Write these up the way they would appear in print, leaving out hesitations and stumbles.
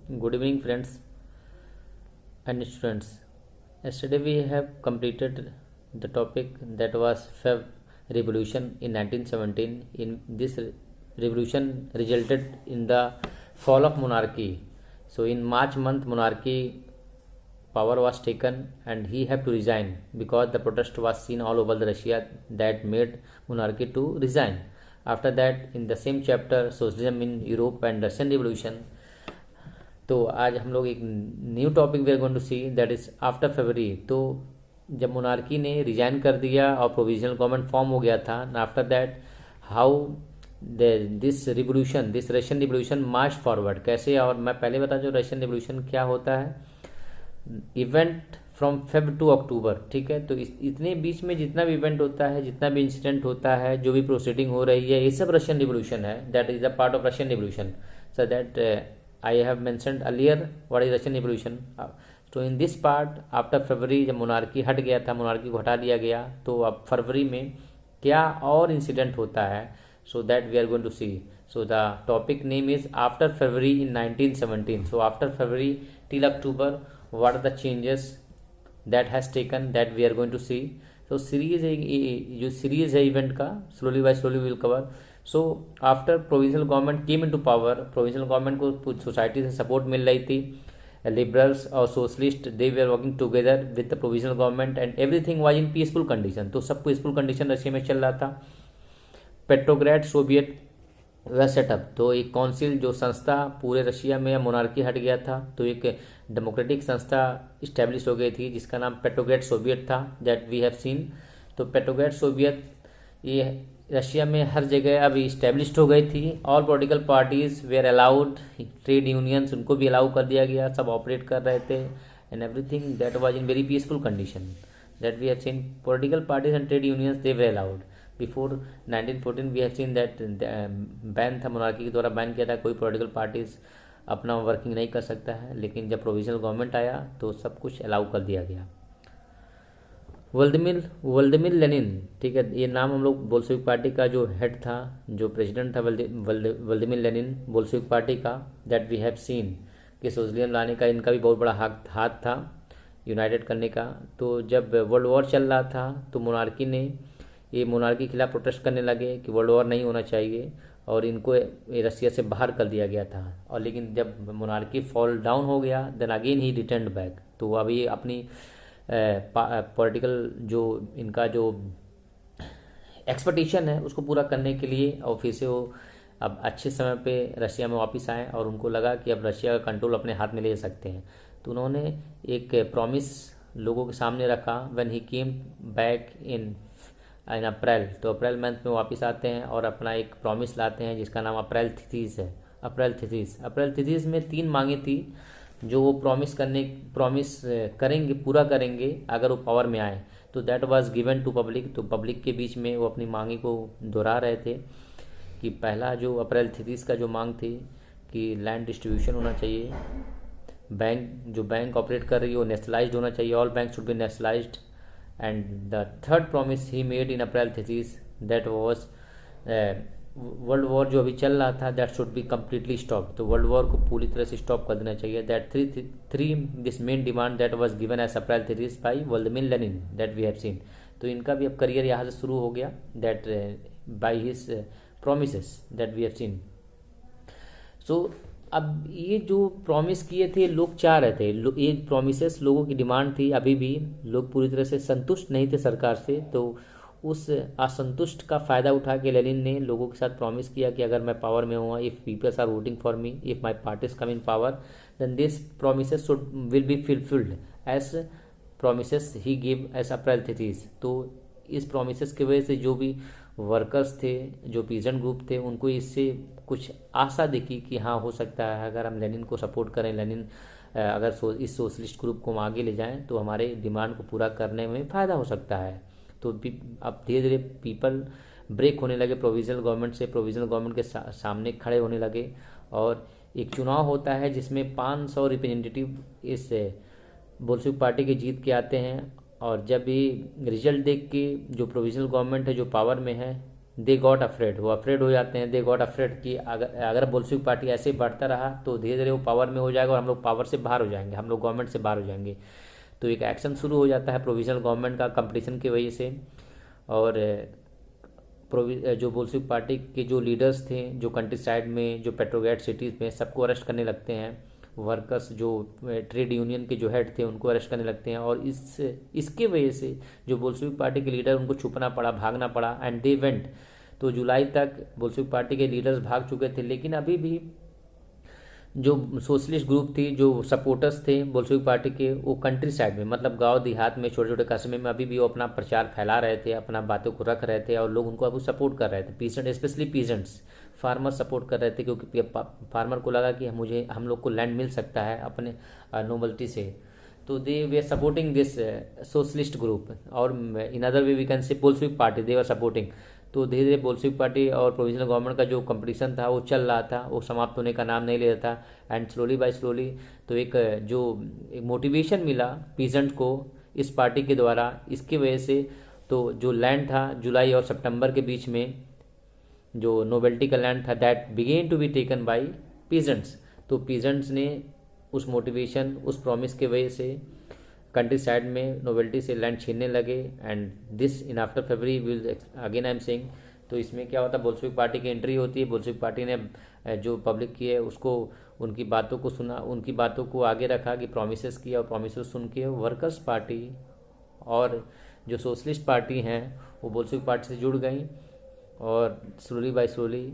Good evening, friends and students. Yesterday we have completed the topic that was Feb Revolution in 1917. In this revolution resulted in the fall of monarchy. So in March month, monarchy power was taken and he had to resign because the protest was seen all over the Russia that made monarchy to resign. After that, in the same chapter, socialism in Europe and Russian Revolution, तो आज हम लोग एक new topic we are going to see that is after February. तो जब monarchy ने resign कर दिया और प्रोविजनल गवर्नमेंट फॉर्म हो गया था, after that how this revolution, this Russian revolution March forward कैसे। और मैं पहले बता जो रशियन रिवोल्यूशन क्या होता है, इवेंट फ्रॉम फेब टू अक्टूबर, ठीक है। तो इतने बीच में जितना भी इवेंट होता है, जितना भी इंसिडेंट होता है, जो भी प्रोसीडिंग हो रही है, ये सब रशियन रिवोल्यूशन है। That is a part of Russian revolution. So that I have mentioned earlier what is Russian Revolution. तो इन दिस पार्ट आफ्टर फरवरी जब मोनार्की हट गया था, मोनार्की को हटा दिया गया, तो अब फरवरी में क्या और इंसिडेंट होता है, so that we are going to see. So the topic name is after February in 1917. So after February till October what are the changes that has taken, that we are going to see. तो series है, जो series है event का, slowly by slowly will cover. So after provincial government came into power, provincial government को society से support मिल रही थी, लिबरल्स और socialist they were are working together with the provincial government and everything was in peaceful condition. तो सब peaceful condition Russia में चल रहा था। पेट्रोग्रेड सोवियत वह सेटअप, तो एक काउंसिल जो संस्था पूरे रशिया में मोनार्की हट गया था, तो एक डेमोक्रेटिक संस्था इस्टेब्लिश हो गई थी जिसका नाम पेट्रोग्रेड सोवियत था, दैट वी हैव सीन। तो पेट्रोग्रेड सोवियत ये रशिया में हर जगह अभी इस्टेब्लिश्ड हो गई थी। All political parties were allowed, trade unions उनको भी अलाउ कर दिया गया, सब ऑपरेट कर रहे थे and everything that was in very peaceful condition, that we have seen. Political parties and trade unions they were allowed. Before 1914 we have seen that ban था, मोनार्की के द्वारा बैन किया था, कोई पॉलिटिकल पार्टीज अपना वर्किंग नहीं कर सकता है। लेकिन जब गवर्नमेंट आया तो सब कुछ अलाउ कर दिया गया। व्लादिमीर लेनिन, ठीक है, ये नाम हम लोग बोल्शेविक पार्टी का जो हेड था, जो प्रेसिडेंट था व्लादिमीर लेनिन बोल्शेविक पार्टी का, दैट वी हैव सीन कि सोशलिज्म लाने का इनका भी बहुत बड़ा हाथ था यूनाइटेड करने का। तो जब वर्ल्ड वॉर चल रहा था तो मोनार्की ने ये मोनार्की के खिलाफ प्रोटेस्ट करने लगे कि वर्ल्ड वॉर नहीं होना चाहिए और इनको रसिया से बाहर कर दिया गया था। और लेकिन जब मोनार्की फॉल डाउन हो गया then again he return back. तो अभी अपनी पॉलिटिकल जो इनका जो एक्सपेक्टेशन है उसको पूरा करने के लिए और फिर से वो अब अच्छे समय पे रशिया में वापस आए और उनको लगा कि अब रशिया का कंट्रोल अपने हाथ में ले सकते हैं। तो उन्होंने एक प्रॉमिस लोगों के सामने रखा when he came back in अप्रैल। तो अप्रैल मंथ में वापस आते हैं और अपना एक प्रॉमिस लाते हैं जिसका नाम अप्रैल थिथीस है। अप्रैल थिथीस में 3 मांगे थी जो वो प्रॉमिस करेंगे, पूरा करेंगे अगर वो पावर में आए। तो that was given to public. तो पब्लिक के बीच में वो अपनी मांगे को दोहरा रहे थे कि पहला जो अप्रैल थिथीस का जो मांग थी कि लैंड डिस्ट्रीब्यूशन होना चाहिए, बैंक ऑपरेट कर रही है वो नेशनलाइज्ड होना चाहिए, all bank should be nationalised. And the third promise he made in April theses that was world war जो अभी चल रहा था that should be completely stop. तो वर्ल्ड वॉर को पूरी तरह से स्टॉप कर देना चाहिए। That three this main demand that was given as April theses by Vladimir Lenin, that we have seen. तो इनका भी अब करियर यहाँ से शुरू हो गया, that by his promises that we have seen. So अब ये जो प्रॉमिस किए थे लोग चाह रहे थे, ये प्रॉमिसेस लोगों की डिमांड थी, अभी भी लोग पूरी तरह से संतुष्ट नहीं थे सरकार से। तो उस असंतुष्ट का फ़ायदा उठा के लेनिन ने लोगों के साथ प्रॉमिस किया कि अगर मैं पावर में हूँ, if peoples are voting for me, if my parties come in power, then this promises will be fulfilled as promises he give as April theses. तो इस प्रोमिसेस की वजह से जो भी वर्कर्स थे, जो पीजेंट ग्रुप थे, उनको इससे कुछ आशा दिखी कि हाँ हो सकता है अगर हम लेनिन को सपोर्ट करें, लेनिन अगर इस सोशलिस्ट ग्रुप को हम आगे ले जाएं तो हमारे डिमांड को पूरा करने में फ़ायदा हो सकता है। तो अब धीरे धीरे पीपल ब्रेक होने लगे प्रोविजनल गवर्नमेंट से, प्रोविजनल गवर्नमेंट के सामने खड़े होने लगे। और एक चुनाव होता है जिसमें 500 रिप्रेजेंटेटिव इस बोल्शेविक पार्टी के जीत के आते हैं। और जब ये रिजल्ट देख के जो प्रोविजनल गवर्नमेंट है जो पावर में है दे गॉट अफ्रेड, वो अफ्रेड हो जाते हैं, दे गॉट अफ्रेड कि अगर बोल्शेविक पार्टी ऐसे ही बढ़ता रहा तो धीरे धीरे वो पावर में हो जाएगा और हम लोग पावर से बाहर हो जाएंगे, हम लोग गवर्नमेंट से बाहर हो जाएंगे। तो एक एक्शन शुरू हो जाता है प्रोविजनल गवर्नमेंट का कंपटीशन की वजह से। और जो बोल्शेविक पार्टी के जो लीडर्स थे, जो कंट्री साइड में, जो पेट्रोगेट सिटीज़ में, सबको अरेस्ट करने लगते हैं। वर्कर्स जो ट्रेड यूनियन के जो हेड थे उनको अरेस्ट करने लगते हैं। और इसके वजह से जो बोल्शेविक पार्टी के लीडर, उनको छुपना पड़ा, भागना पड़ा, एंड दे वेंट। तो जुलाई तक बोल्शेविक पार्टी के लीडर्स भाग चुके थे, लेकिन अभी भी जो सोशलिस्ट ग्रुप थी, जो सपोर्टर्स थे बोल्शेविक पार्टी के, वो कंट्री साइड में, मतलब गांव देहात में, छोटे छोटे कस्बे में अभी भी वो अपना प्रचार फैला रहे थे, अपना बातों को रख रहे थे और लोग उनको अब सपोर्ट कर रहे थे। Pheasant, specially peasants, farmer support कर रहे थे, क्योंकि फार्मर को लगा कि हम लोग को लैंड मिल सकता है अपने नोबल्टी से। तो they were supporting this socialist group, और in other way we can say Bolshevik party they were supporting. तो धीरे धीरे बोल्शेविक पार्टी और प्रोविजनल गवर्नमेंट का जो कंपटीशन था वो चल रहा था, वो समाप्त होने का नाम नहीं ले रहा था। एंड स्लोली बाय स्लोली तो एक मोटिवेशन मिला पीजेंट को इस पार्टी के द्वारा, इसकी वजह से तो जो लैंड था जुलाई और सितंबर के बीच में, जो नोबेल्टी का लैंड था, that began to be taken by peasants. तो पीजेंट्स ने उस मोटिवेशन, उस प्रॉमिस के वजह से कंट्री साइड में नोवेल्टी से लैंड छीनने लगे। And this in after February will again I am saying. तो इसमें क्या होता है, बोल्शेविक पार्टी की एंट्री होती है। बोल्शेविक पार्टी ने जो पब्लिक की है उसको, उनकी बातों को सुना, उनकी बातों को आगे रखा कि प्रोमिस किया, और प्रोमिस सुन के वर्कर्स पार्टी और जो सोशलिस्ट पार्टी हैं वो बोल्शेविक पार्टी से जुड़ गई। और स्लोली बाय स्लोली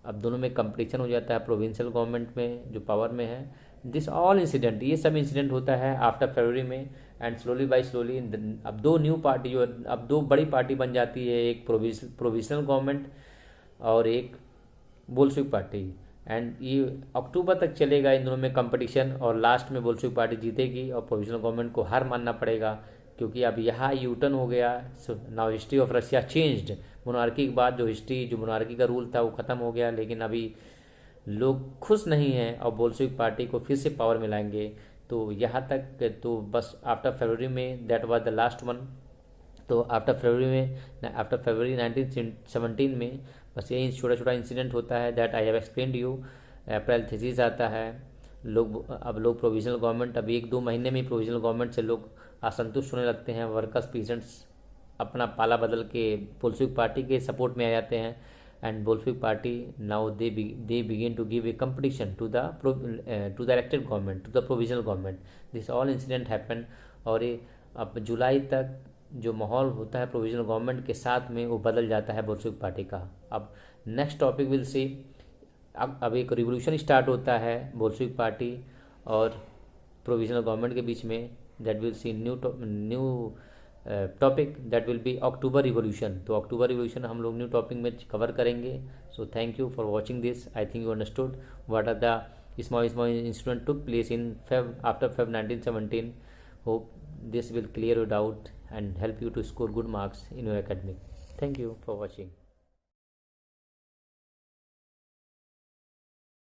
अब दोनों में कंपटीशन हो जाता है, प्रोविंशियल गवर्नमेंट में जो पावर में है। दिस ऑल इंसिडेंट, ये सब इंसिडेंट होता है आफ्टर फरवरी में। एंड स्लोली बाय स्लोली अब दो न्यू पार्टी, जो अब दो बड़ी पार्टी बन जाती है, एक प्रोविजनल गवर्नमेंट और एक बोल्शेविक पार्टी। एंड ये अक्टूबर तक चलेगा इन दोनों में कंपटीशन, और लास्ट में बोल्शेविक पार्टी जीतेगी और प्रोविजनल गवर्नमेंट को हार मानना पड़ेगा, क्योंकि अब यहाँ यूटर्न हो गया। Now history of Russia changed. Monarchy के बाद जो मोनार्की का रूल था वो ख़त्म हो गया, लेकिन अभी लोग खुश नहीं हैं और बोल्शेविक पार्टी को फिर से पावर में लाएंगे। तो यहाँ तक तो बस आफ्टर फरवरी में that was the last one. तो आफ्टर फरवरी 1917 में बस यही छोटा छोटा इंसिडेंट होता है, that I have explained you. April thesis आता है, अब लोग प्रोविजनल गवर्नमेंट, अब 1-2 महीने में प्रोविजनल गवर्नमेंट से लोग असंतुष्ट होने लगते हैं। वर्कर्स, पीजेंट्स अपना पाला बदल के बोल्शेविक पार्टी के सपोर्ट में आ जाते हैं। And Bolshevik party now they begin to give a competition to the elected government, to the provisional government. This all incident happen. और ये अब जुलाई तक जो माहौल होता है प्रोविजनल गवर्नमेंट के साथ में, वो बदल जाता है बोल्शेविक पार्टी का। अब नेक्स्ट टॉपिक विल सी, अब एक रिवोल्यूशन स्टार्ट होता है बोल्शेविक पार्टी और प्रोविजनल गवर्नमेंट के बीच में, that will see new topic, that will be October revolution. तो अक्टूबर रिवोल्यूशन हम लोग न्यू टॉपिक में कवर करेंगे। So thank you for watching this. I think you understood what are the small incident took place in after Feb 1917. Hope this will clear your doubt and help you to score good marks in your academic. Thank you for watching.